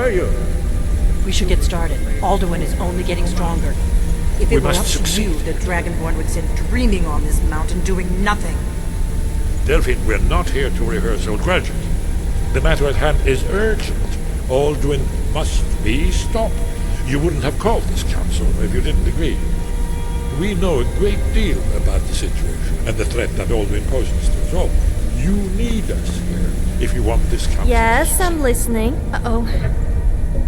are you? We should get started. Alduin is only getting stronger. If it were up to you, the Dragonborn would sit dreaming on this mountain doing nothing. Delphine, we're not here to rehearse old grudges. The matter at hand is urgent. Alduin must be stopped. You wouldn't have called this council if you didn't agree. We know a great deal about the situation and the threat that Alduin poses to us all. You need us here if you want this council. Yes, I'm listening. Uh-oh.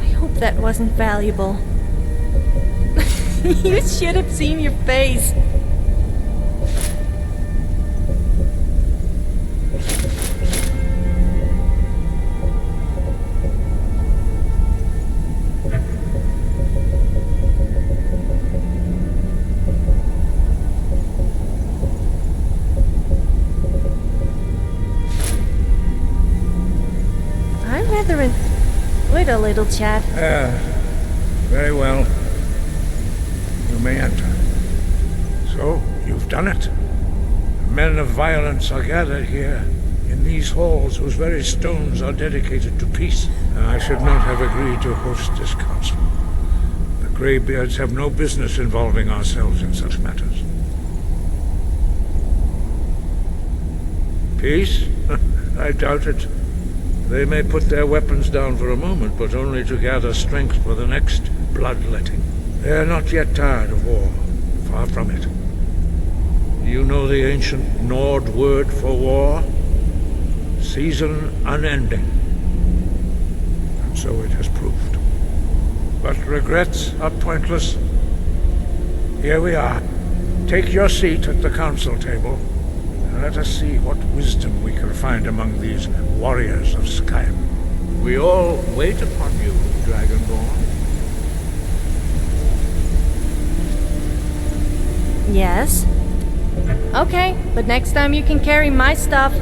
I hope that wasn't valuable. You should have seen your face. I'm rather enjoyed a little chat. Very well. You may enter. So, you've done it. Men of violence are gathered here, in these halls whose very stones are dedicated to peace. I should not have agreed to host this council. The Greybeards have no business involving ourselves in such matters. Peace? I doubt it. They may put their weapons down for a moment, but only to gather strength for the next bloodletting. They are not yet tired of war. Far from it. Do you know the ancient Nord word for war? Season unending. And so it has proved. But regrets are pointless. Here we are. Take your seat at the council table, and let us see what wisdom we can find among these warriors of Skyrim. We all wait upon you, Dragonborn. Yes? Okay, but next time you can carry my stuff.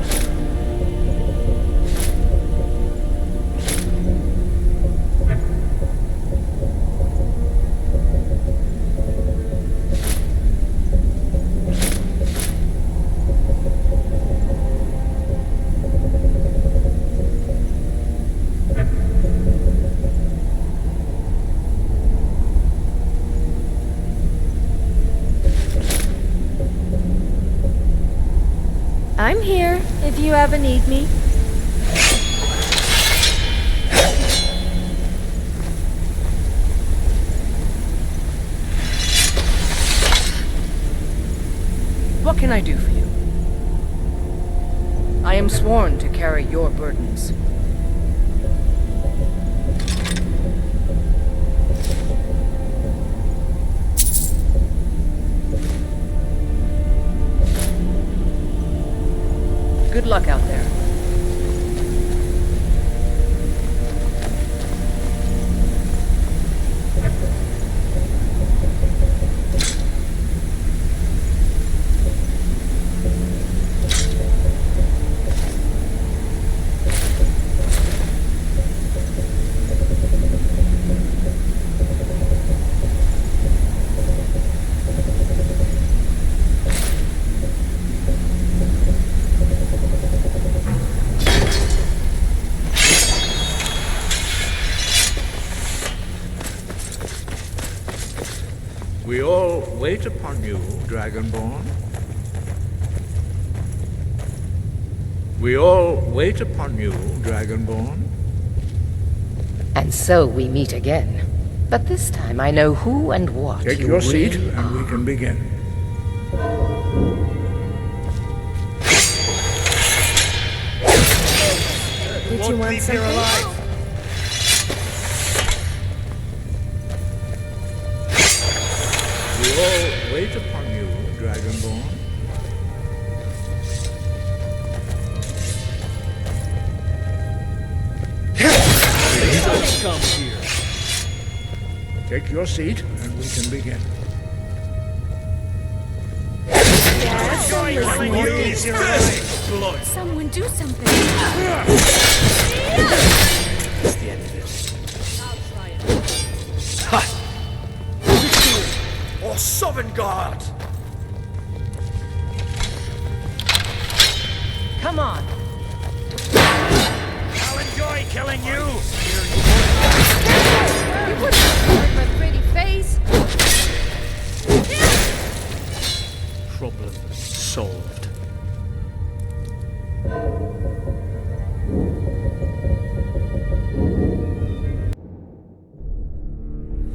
I'm here, if you ever need me. What can I do for you? I am sworn to carry your burdens. Good luck out there. We all wait upon you, Dragonborn. We all wait upon you, Dragonborn. And so we meet again. But this time I know who and what Take you your seat, really and we are. can begin. Did you want something? We all wait upon you, Dragonborn. Come here. Take your seat, and we can begin. Yes, I'm listening. Someone do something. That's the end of this. I'll try it. Ha! Or Sovngarde! Come on. I'll enjoy killing you! Wouldn't hurt my pretty face. Problem solved.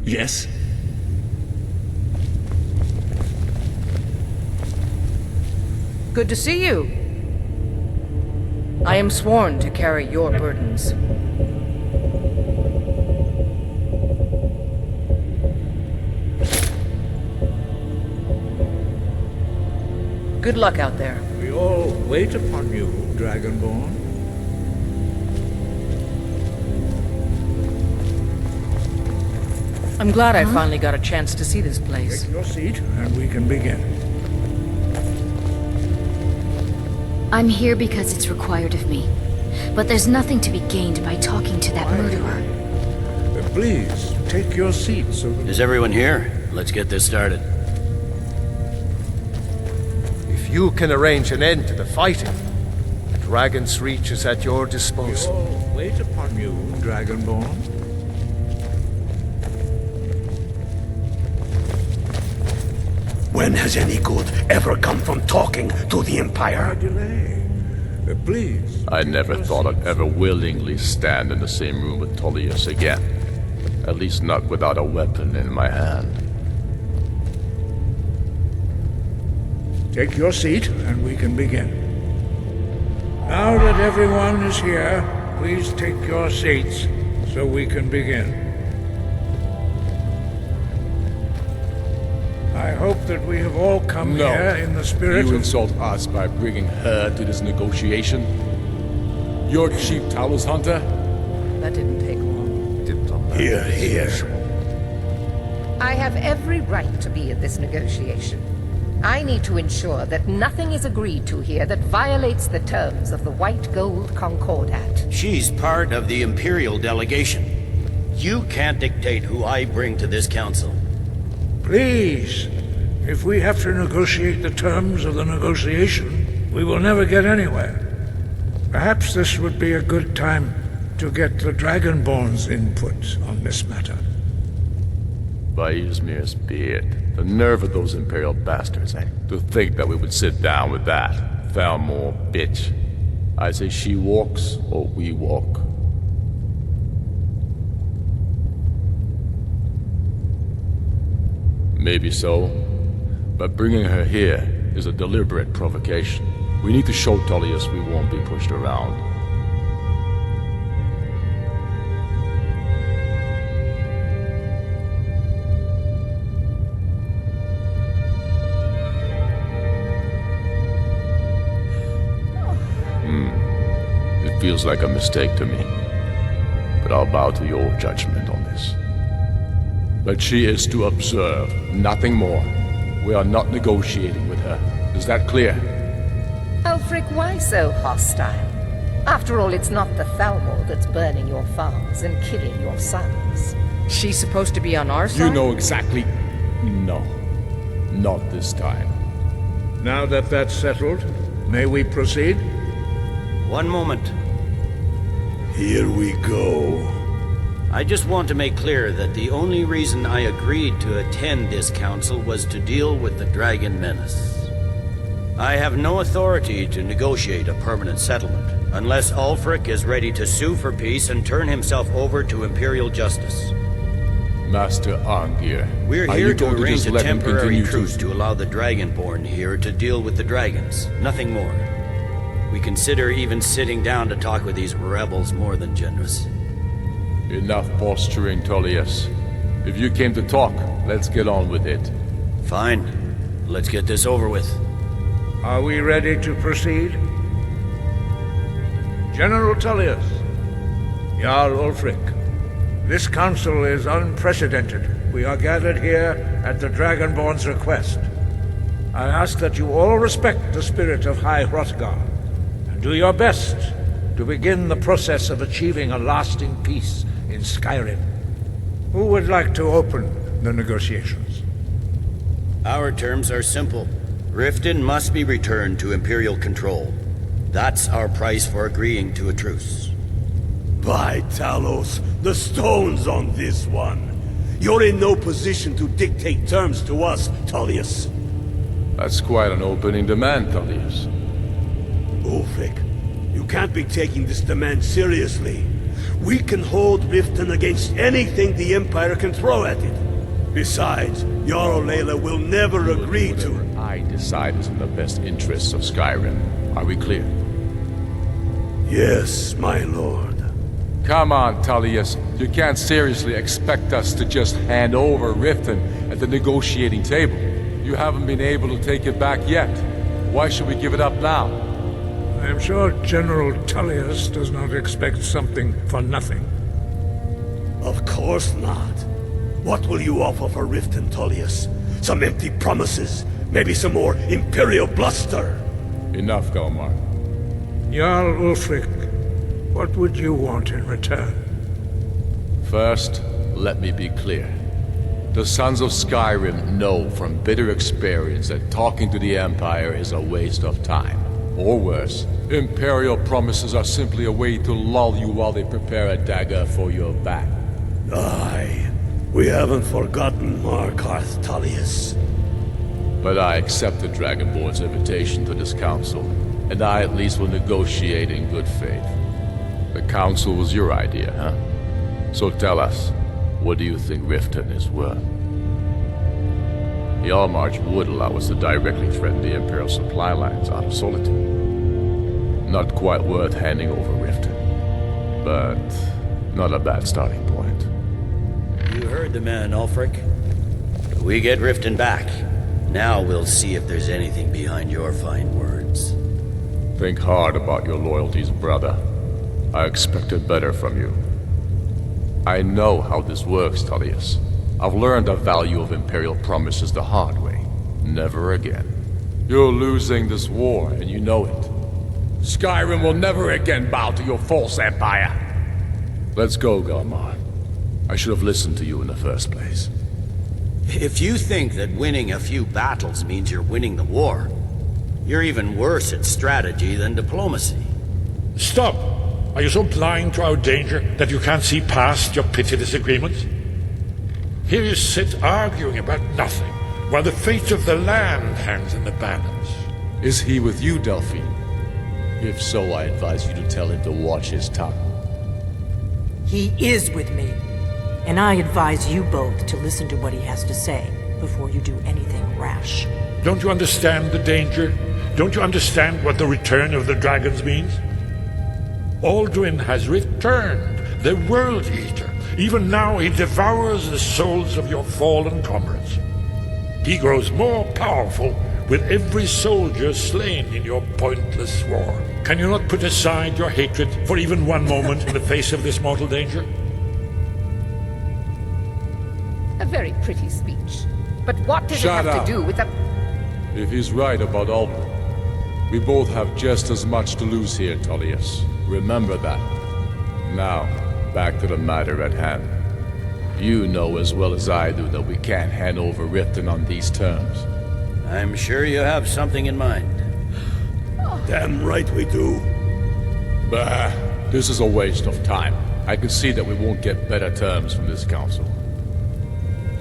Yes? Good to see you. I am sworn to carry your burdens. Good luck out there. We all wait upon you, Dragonborn. I'm glad I finally got a chance to see this place. Take your seat, and we can begin. I'm here because it's required of me. But there's nothing to be gained by talking to that murderer. Please, take your seat so that... Is everyone here? Let's get this started. If you can arrange an end to the fighting, the Dragon's Reach is at your We disposal. all wait upon you, Dragonborn. When has any good ever come from talking to the Our Empire? delay. Please. I never thought I'd ever willingly stand in the same room with Tullius again. At least not without a weapon in my hand. Take your seat, and we can begin. Now that everyone is here, please take your seats so we can begin. I hope that we have all come No. here in the spirit You of... insult us by bringing her to this negotiation? You're Chief Talos Hunter? That didn't take long. Here, here. I have every right to be at this negotiation. I need to ensure that nothing is agreed to here that violates the terms of the White Gold Concordat. She's part of the Imperial delegation. You can't dictate who I bring to this council. Please, if we have to negotiate the terms of the negotiation, we will never get anywhere. Perhaps this would be a good time to get the Dragonborn's input on this matter. By Ysmir's beard. The nerve of those Imperial bastards, eh? To think that we would sit down with that Falmore bitch. I say she walks, or we walk. Maybe so, but bringing her here is a deliberate provocation. We need to show Tullius we won't be pushed around. It feels like a mistake to me, but I'll bow to your judgment on this. But she is to observe, nothing more. We are not negotiating with her. Is that clear? Ulfric, why so hostile? After all, it's not the Thalmor that's burning your farms and killing your sons. She's supposed to be on our side? You know exactly... No. Not this time. Now that that's settled, may we proceed? One moment. Here we go. I just want to make clear that the only reason I agreed to attend this council was to deal with the Dragon Menace. I have no authority to negotiate a permanent settlement, unless Ulfric is ready to sue for peace and turn himself over to Imperial justice. Master Arngir, We're are here you to going arrange just a let him temporary continue truce to allow the Dragonborn here to deal with the dragons, nothing more. We consider even sitting down to talk with these rebels more than generous. Enough posturing, Tullius. If you came to talk, let's get on with it. Fine. Let's get this over with. Are we ready to proceed? General Tullius, Jarl Ulfric, this council is unprecedented. We are gathered here at the Dragonborn's request. I ask that you all respect the spirit of High Hrothgar, and do your best to begin the process of achieving a lasting peace in Skyrim. Who would like to open the negotiations? Our terms are simple. Riften must be returned to Imperial control. That's our price for agreeing to a truce. By Talos, the stones on this one. You're in no position to dictate terms to us, Tullius. That's quite an opening demand, Tullius. Ulfric, you can't be taking this demand seriously. We can hold Riften against anything the Empire can throw at it. Besides, Jarl Layla will never agree to... Whatever I decide is in the best interests of Skyrim. Are we clear? Yes, my lord. Come on, Tullius. You can't seriously expect us to just hand over Riften at the negotiating table. You haven't been able to take it back yet. Why should we give it up now? I'm sure General Tullius does not expect something for nothing. Of course not. What will you offer for Riften, Tullius? Some empty promises? Maybe some more Imperial bluster? Enough, Galmar. Jarl Ulfric, what would you want in return? First, let me be clear. The Sons of Skyrim know from bitter experience that talking to the Empire is a waste of time. Or worse, Imperial promises are simply a way to lull you while they prepare a dagger for your back. Aye, we haven't forgotten Markarth, Tullius. But I accept the Dragonborn's invitation to this council, and I at least will negotiate in good faith. The council was your idea, huh? So tell us, what do you think Riften is worth? The Allmarch would allow us to directly threaten the Imperial supply lines out of Solitude. Not quite worth handing over Riften, but not a bad starting point. You heard the man, Ulfric. We get Riften back. Now we'll see if there's anything behind your fine words. Think hard about your loyalties, brother. I expected better from you. I know how this works, Tullius. I've learned the value of Imperial promises the hard way. Never again. You're losing this war, and you know it. Skyrim will never again bow to your false empire. Let's go, Galmar. I should have listened to you in the first place. If you think that winning a few battles means you're winning the war, you're even worse at strategy than diplomacy. Stop! Are you so blind to our danger that you can't see past your petty disagreements? Here you sit arguing about nothing, while the fate of the land hangs in the balance. Is he with you, Delphine? If so, I advise you to tell him to watch his tongue. He is with me. And I advise you both to listen to what he has to say before you do anything rash. Don't you understand the danger? Don't you understand what the return of the dragons means? Alduin has returned, the World Eater. Even now he devours the souls of your fallen comrades. He grows more powerful with every soldier slain in your pointless war. Can you not put aside your hatred for even one moment in the face of this mortal danger? A very pretty speech. But what does Shut it have up. to do with the... If he's right about Alduin, we both have just as much to lose here, Tullius. Remember that. Now, back to the matter at hand. You know as well as I do that we can't hand over Riften on these terms. I'm sure you have something in mind. Damn right we do. Bah, this is a waste of time. I can see that we won't get better terms from this council.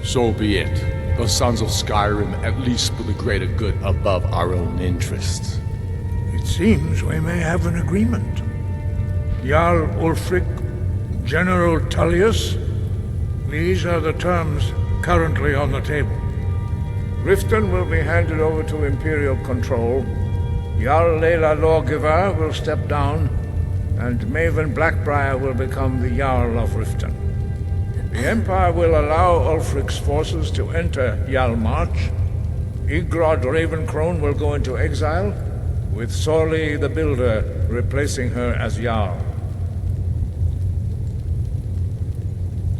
So be it. The Sons of Skyrim at least put the greater good above our own interests. It seems we may have an agreement. Jarl Ulfric, General Tullius, these are the terms currently on the table. Riften will be handed over to Imperial control. Jarl Layla Lawgiver will step down, and Maven Blackbriar will become the Jarl of Riften. The Empire will allow Ulfric's forces to enter Jarlmarch. Igrod Ravencrone will go into exile, with Sorli the Builder replacing her as Jarl.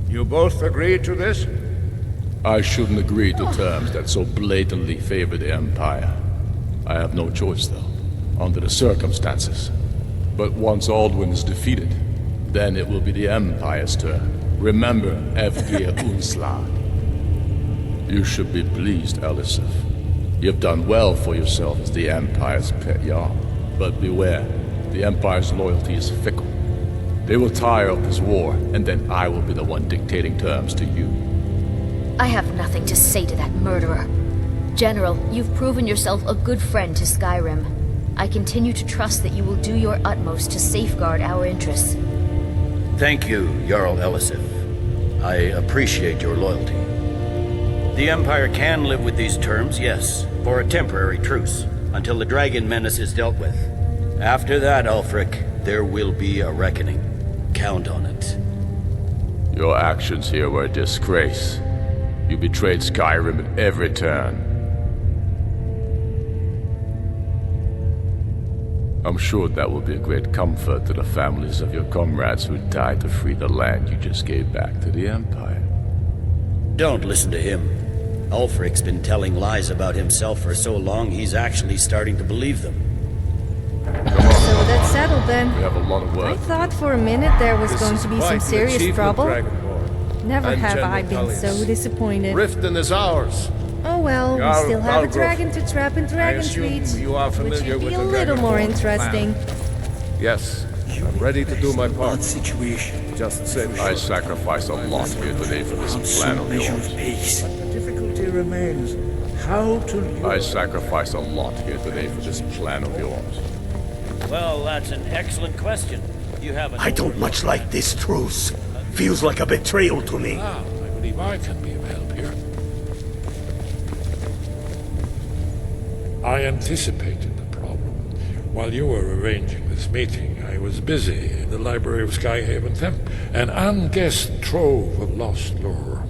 You both agree to this? I shouldn't agree to terms that so blatantly favor the Empire. I have no choice, though, under the circumstances. But once Alduin is defeated, then it will be the Empire's turn. Remember, Evgir Unsla. You should be pleased, Elisif. You've done well for yourself as the Empire's pet Jarl. But beware, the Empire's loyalty is fickle. They will tire of this war, and then I will be the one dictating terms to you. I have nothing to say to that murderer. General, you've proven yourself a good friend to Skyrim. I continue to trust that you will do your utmost to safeguard our interests. Thank you, Jarl Elisif. I appreciate your loyalty. The Empire can live with these terms, yes, for a temporary truce, until the Dragon Menace is dealt with. After that, Ulfric, there will be a reckoning. Count on it. Your actions here were a disgrace. You betrayed Skyrim at every turn. I'm sure that will be a great comfort to the families of your comrades who died to free the land you just gave back to the Empire. Don't listen to him. Ulfric's been telling lies about himself for so long, he's actually starting to believe them. So that's settled then. We have a lot of work. I thought for a minute there was going to be some serious trouble. Never And have General I been Tullius. so disappointed. Riften is ours. Oh well, we Jarl still have a Balgruuf. dragon to trap in Dragon's assume Reach, you are which familiar should be with a the little more Dragonborn interesting. Yes, I'm ready to do my part. Situation. Just say I sacrificed a lot here today for this plan of yours. The difficulty remains how to lure I sacrificed a lot here today for this plan of yours. Well, that's an excellent question. You have I don't much like this truce. Feels like a betrayal to me. I believe I can be of help here. I anticipated the problem. While you were arranging this meeting, I was busy in the library of Skyhaven Temple, an unguessed trove of lost lore.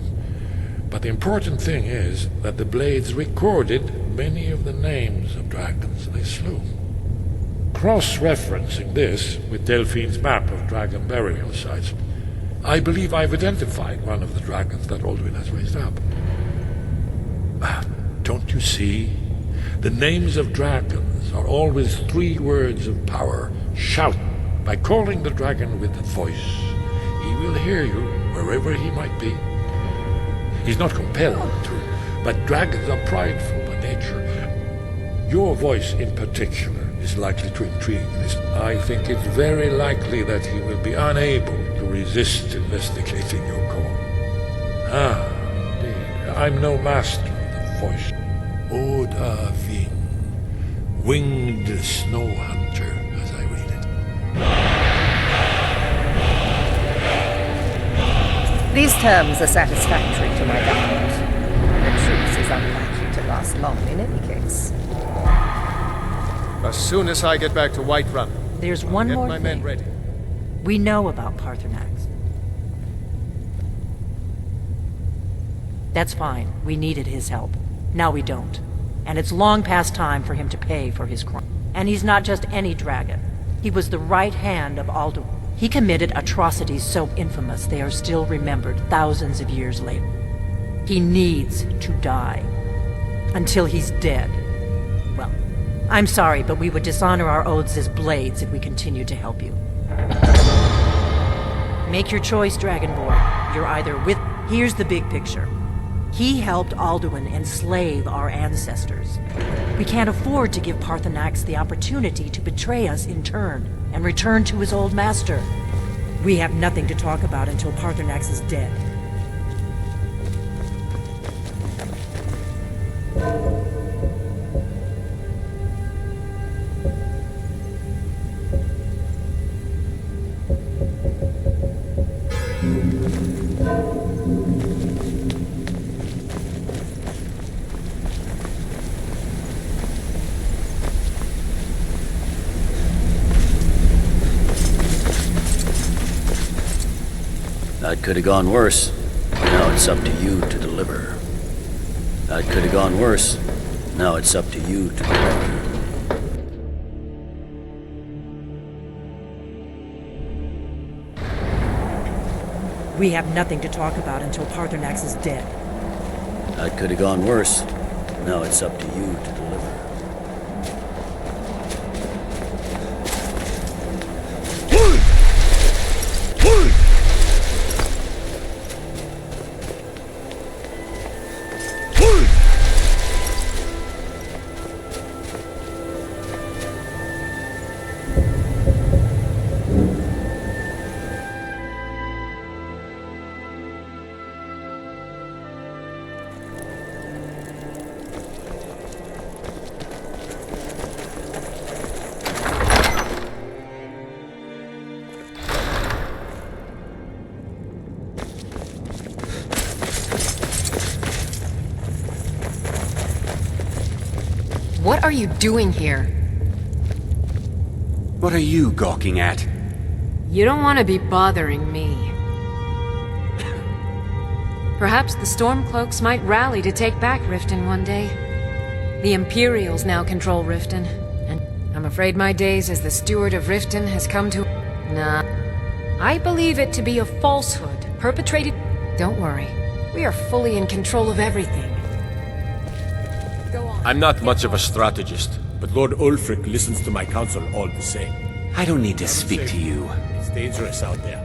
But the important thing is that the Blades recorded many of the names of dragons they slew. Cross-referencing this with Delphine's map of dragon burial sites, I believe I've identified one of the dragons that Alduin has raised up. Don't you see? The names of dragons are always 3 words of power. Shout by calling the dragon with a voice. He will hear you wherever he might be. He's not compelled to, but dragons are prideful by nature. Your voice in particular is likely to intrigue this. I think it's very likely that he will be unable to resist investigating your call. Indeed. I'm no master of the voice. Odahvin, winged snow hunter, as I read it. These terms are satisfactory to my government. The truce is unlikely to last long in any case. As soon as I get back to Whiterun, There's I'll one get more my men thing. ready. We know about Paarthurnax. That's fine. We needed his help. Now we don't. And it's long past time for him to pay for his crime. And he's not just any dragon. He was the right hand of Alduin. He committed atrocities so infamous they are still remembered thousands of years later. He needs to die. Until he's dead. Well, I'm sorry, but we would dishonor our oaths as blades if we continued to help you. Make your choice, Dragonborn. You're either with... Here's the big picture. He helped Alduin enslave our ancestors. We can't afford to give Paarthurnax the opportunity to betray us in turn and return to his old master. We have nothing to talk about until Paarthurnax is dead. That could have gone worse. Now it's up to you to deliver. That could have gone worse. Now it's up to you to deliver. We have nothing to talk about until Paarthurnax is dead. That could have gone worse. Now it's up to you to deliver. What are you doing here? What are you gawking at? You don't want to be bothering me. Perhaps the Stormcloaks might rally to take back Riften one day. The Imperials now control Riften, and I'm afraid my days as the steward of Riften has come to... Nah. I believe it to be a falsehood perpetrated... Don't worry. We are fully in control of everything. Go on. I'm not much of a strategist, but Lord Ulfric listens to my counsel all the same. I don't need to speak to you. It's dangerous out there.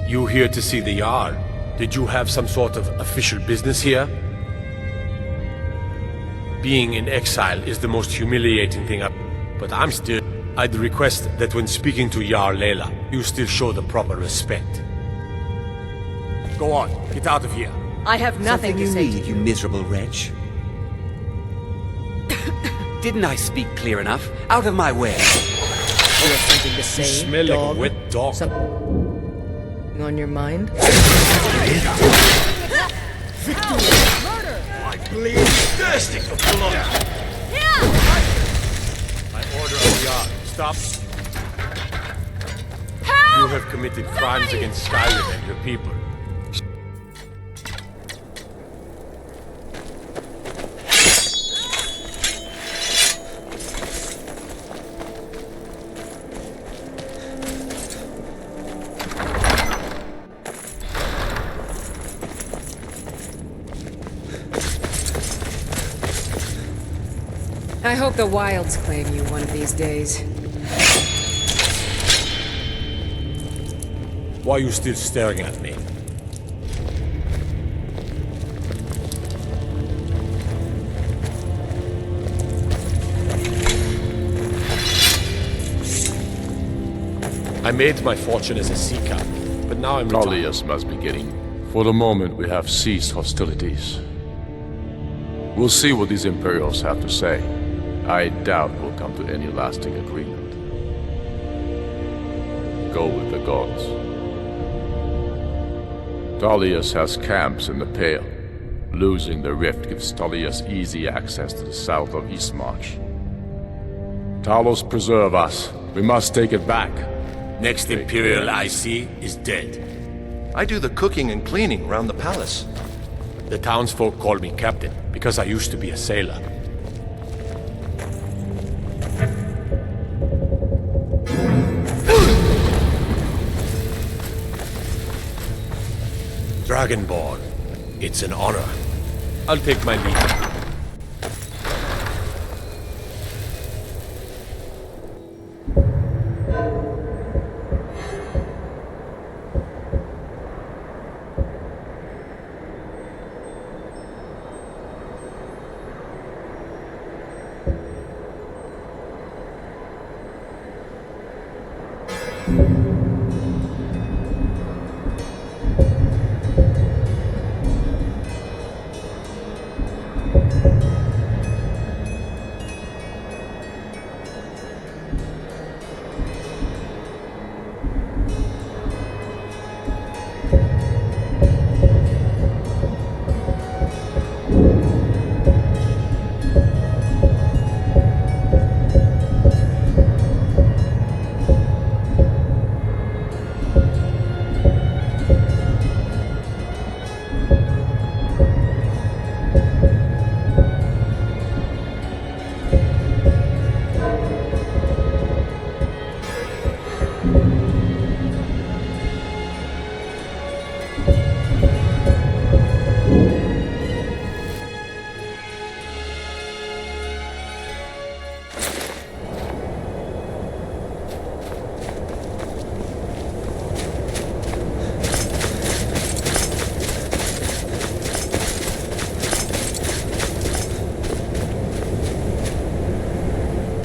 You here to see the Jarl? Did you have some sort of official business here? Being in exile is the most humiliating thing but I'm still... I'd request that when speaking to Jarl Layla, you still show the proper respect. Go on, get out of here. I have nothing to say to you miserable wretch. Didn't I speak clear enough? Out of my way. You have something to say, smell dog? like a wet dog. Something on your mind? I bleed thirsty for blood. By order of the Jarl, stop. You have committed crimes against Skyrim and your people. I hope the wilds claim you one of these days. Why are you still staring at me? I made my fortune as a sea captain, but now I'm retired. Tullius must be getting... For the moment, we have ceased hostilities. We'll see what these Imperials have to say. I doubt we'll come to any lasting agreement. Go with the gods. Tullius has camps in the Pale. Losing the rift gives Tullius easy access to the south of Eastmarch. Talos preserve us. We must take it back. Next Imperial I see is dead. I do the cooking and cleaning around the palace. The townsfolk call me captain, because I used to be a sailor. Dragonborn, it's an honor. I'll take my leave.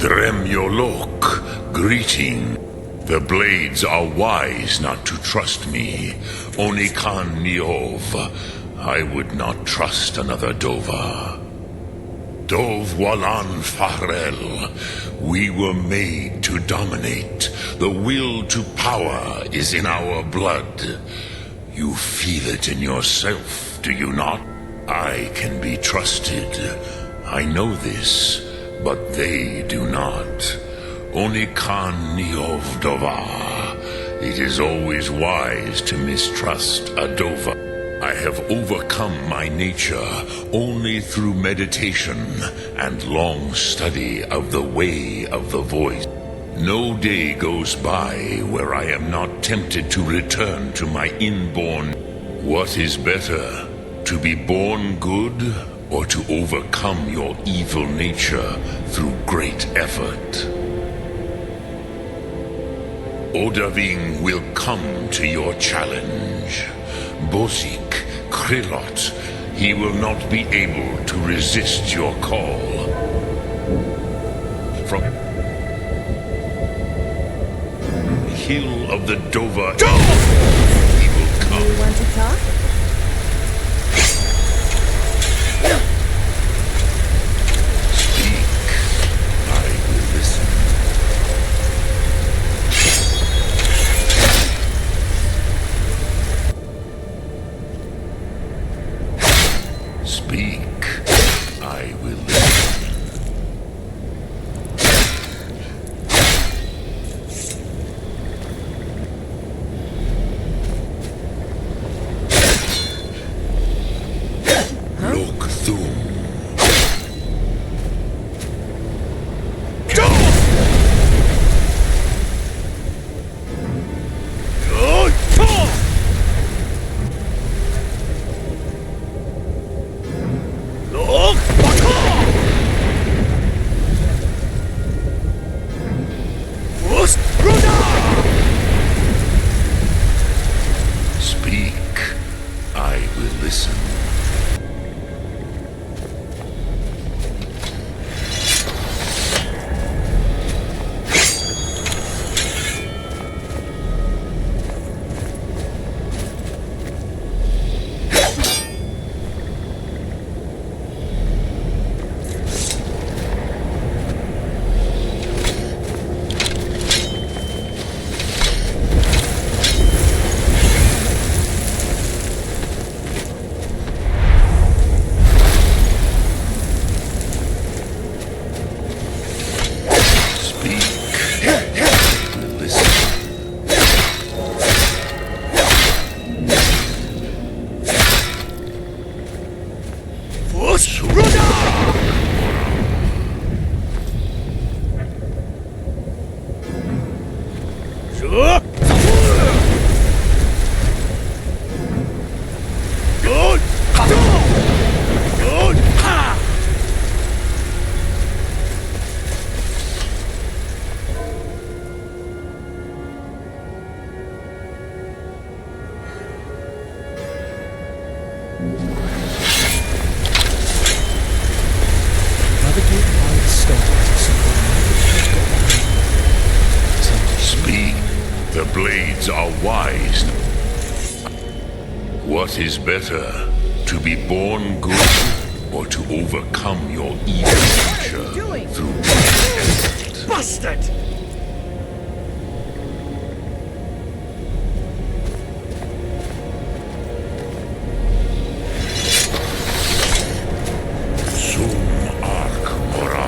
Dremyolok, greeting. The blades are wise not to trust me. Onikan Niov, I would not trust another Dova. Dov Walan Farel, we were made to dominate. The will to power is in our blood. You feel it in yourself, do you not? I can be trusted. I know this, but they do not. Only Khan Neov Dovar. It is always wise to mistrust a Dova. I have overcome my nature only through meditation and long study of the way of the voice. No day goes by where I am not tempted to return to my inborn. What is better, to be born good or to overcome your evil nature through great effort? Odaving will come to your challenge. Bosik, Krillot, he will not be able to resist your call. From Hill of the Dova, he will come. You want to talk? Speak, I will listen. Speak, I will listen. Look through. Speak, I will listen. Speak, the blades are wise. What is better, to be born good or to overcome your evil nature through great effort? Bastard! Sum Ark Mora.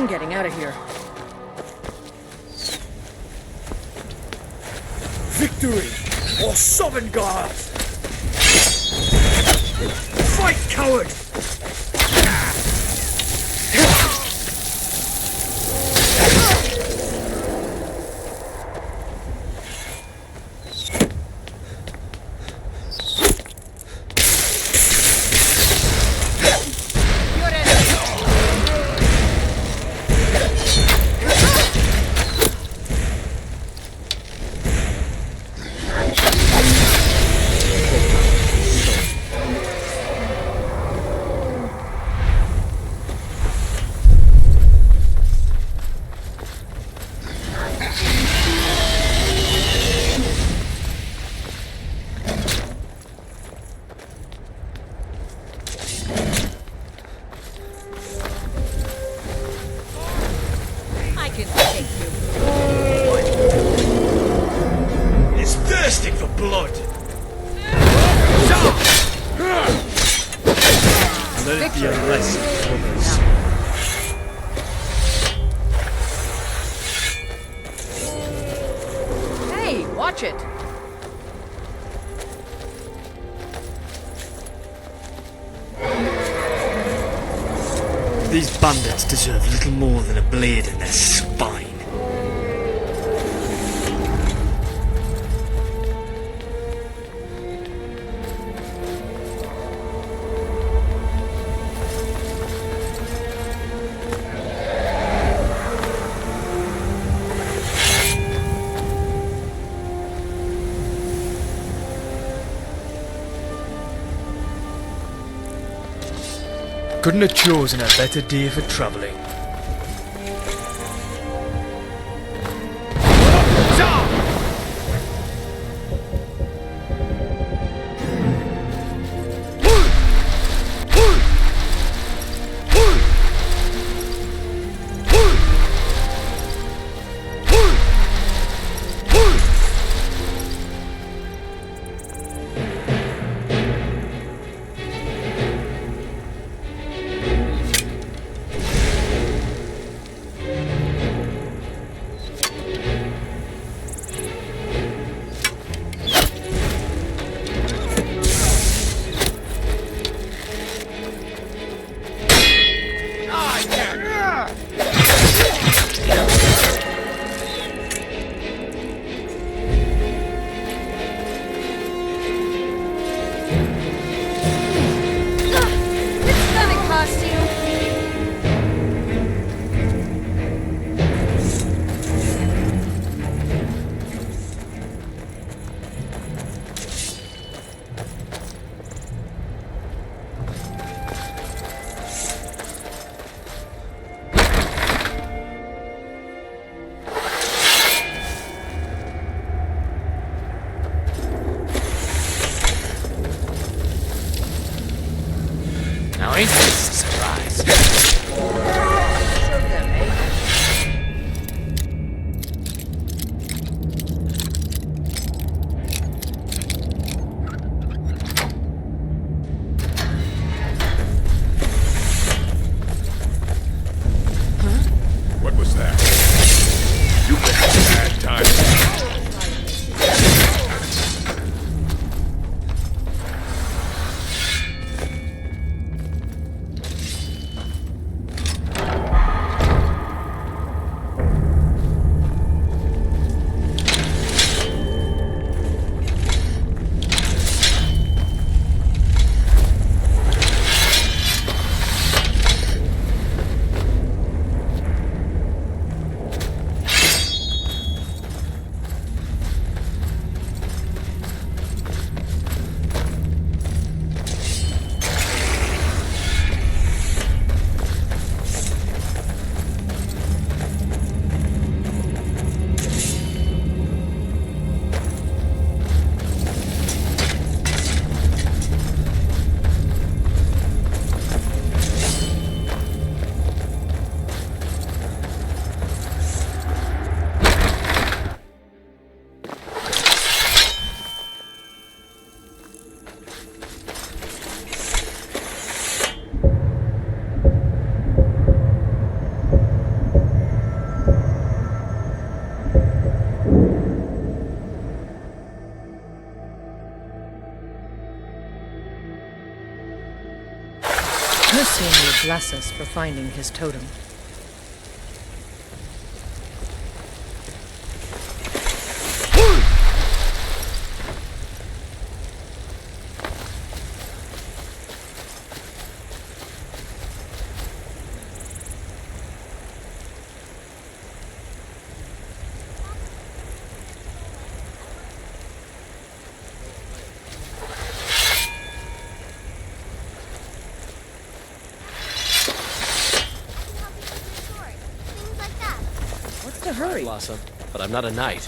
I'm getting out of here. Victory or Sovngarde! Fight, coward! It's thirsting for blood! Let it be a lesson for others. Hey, watch it! These bandits deserve little more than a blade in their spine. Couldn't have chosen a better day for traveling. Now ain't this a surprise? What was that? You picked a bad time. king would bless us for finding his totem. Hurry. Blossom, but I'm not a knight.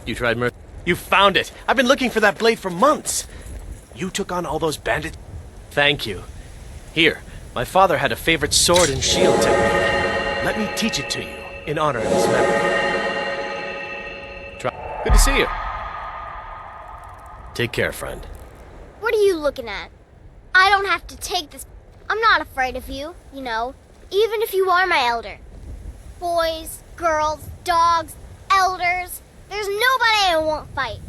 You tried murder. You found it! I've been looking for that blade for months! You took on all those bandits? Thank you. Here, my father had a favorite sword and shield technique. Let me teach it to you, in honor of his memory. Good to see you. Take care, friend. What are you looking at? I don't have to take this. I'm not afraid of you, you know, even if you are my elder. Boys, girls, dogs, elders. There's nobody I won't fight.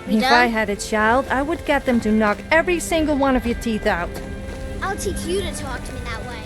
We If done? I had a child, I would get them to knock every single one of your teeth out. I'll teach you to talk to me that way.